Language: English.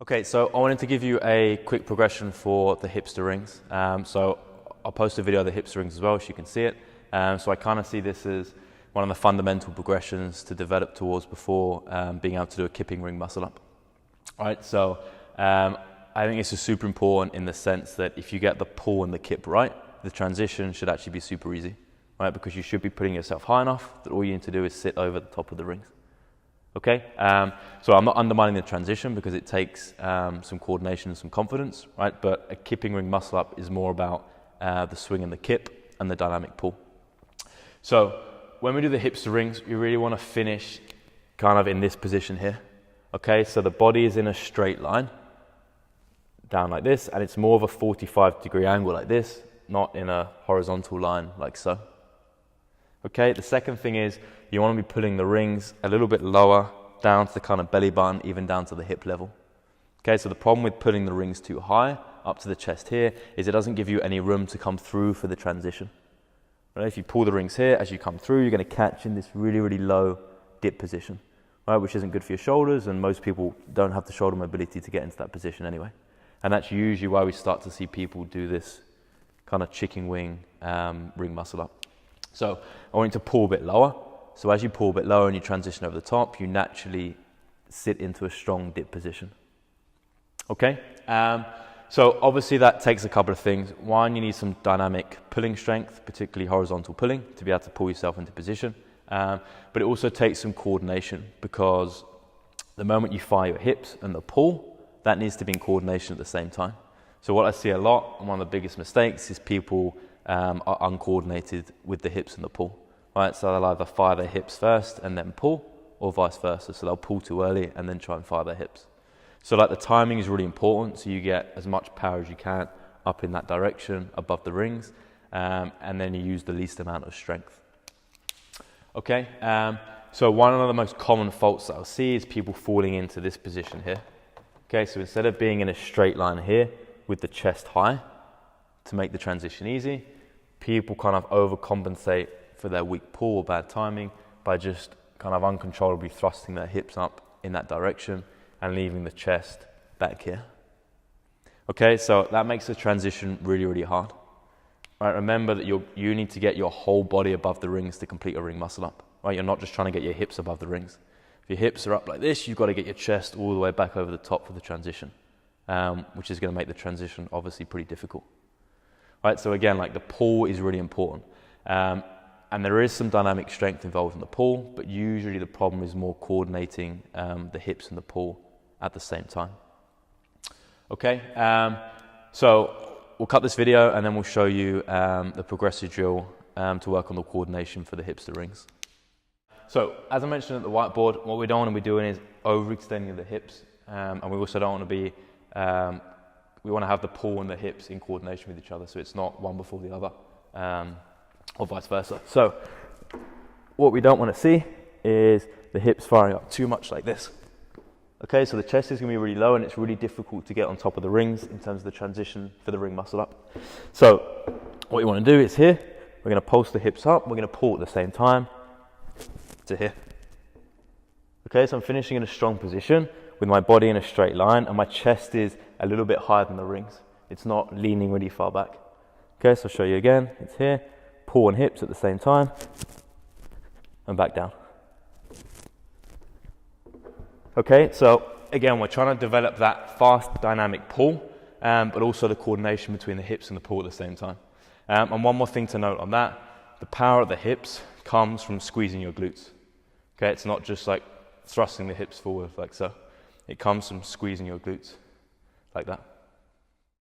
Okay, so I wanted to give you a quick progression for the hipster rings. So I'll post a video of the hipster rings as well so you can see it. So I kind of see this as one of the fundamental progressions to develop towards before being able to do a kipping ring muscle up. All right, so I think this is super important in the sense that if you get the pull and the kip right, the transition should actually be super easy, right? Because you should be putting yourself high enough that all you need to do is sit over the top of the rings. Okay, so I'm not undermining the transition because it takes some coordination and some confidence, right? But a kipping ring muscle up is more about the swing and the kip and the dynamic pull. So when we do the hipster rings, you really want to finish kind of in this position here. Okay, so the body is in a straight line down like this, and it's more of a 45-degree angle like this, not in a horizontal line like so. Okay, the second thing is you want to be pulling the rings a little bit lower down to the kind of belly button, even down to the hip level. Okay, so the problem with putting the rings too high up to the chest here is it doesn't give you any room to come through for the transition. Right? If you pull the rings here, as you come through, you're going to catch in this really, really low dip position, right? Which isn't good for your shoulders, and most people don't have the shoulder mobility to get into that position anyway. And that's usually why we start to see people do this kind of chicken wing ring muscle up. So I want you to pull a bit lower. So as you pull a bit lower and you transition over the top, you naturally sit into a strong dip position. Okay, so obviously that takes a couple of things. One, you need some dynamic pulling strength, particularly horizontal pulling, to be able to pull yourself into position. But it also takes some coordination because the moment you fire your hips and the pull, that needs to be in coordination at the same time. So what I see a lot, and one of the biggest mistakes, is people are uncoordinated with the hips and the pull. Right, so they'll either fire their hips first and then pull, or vice versa. So they'll pull too early and then try and fire their hips. So like the timing is really important, so you get as much power as you can up in that direction above the rings, and then you use the least amount of strength. Okay, so one of the most common faults that I'll see is people falling into this position here. Okay, so instead of being in a straight line here with the chest high to make the transition easy, people kind of overcompensate for their weak pull or bad timing by just kind of uncontrollably thrusting their hips up in that direction and leaving the chest back here. Okay, so that makes the transition really, really hard. Right, remember that you need to get your whole body above the rings to complete a ring muscle up. Right, you're not just trying to get your hips above the rings. If your hips are up like this, you've got to get your chest all the way back over the top for the transition, which is going to make the transition obviously pretty difficult. Right, so again, like the pull is really important. And there is some dynamic strength involved in the pull, but usually the problem is more coordinating the hips and the pull at the same time. Okay, so we'll cut this video and then we'll show you the progressive drill to work on the coordination for the hipster rings. So as I mentioned at the whiteboard, what we don't want to be doing is overextending the hips, and we also don't want to be, we want to have the pull and the hips in coordination with each other, so it's not one before the other. Or vice versa. So what we don't want to see is the hips firing up too much like this. Okay, so the chest is going to be really low and it's really difficult to get on top of the rings in terms of the transition for the ring muscle up. So what you want to do is here, we're going to pulse the hips up, we're going to pull at the same time to here. Okay, so I'm finishing in a strong position with my body in a straight line and my chest is a little bit higher than the rings. It's not leaning really far back. Okay, so I'll show you again. It's here. Pull and hips at the same time, and back down. Okay, so again, we're trying to develop that fast dynamic pull, but also the coordination between the hips and the pull at the same time. And one more thing to note on that, the power of the hips comes from squeezing your glutes. Okay, it's not just like thrusting the hips forward like so. It comes from squeezing your glutes like that.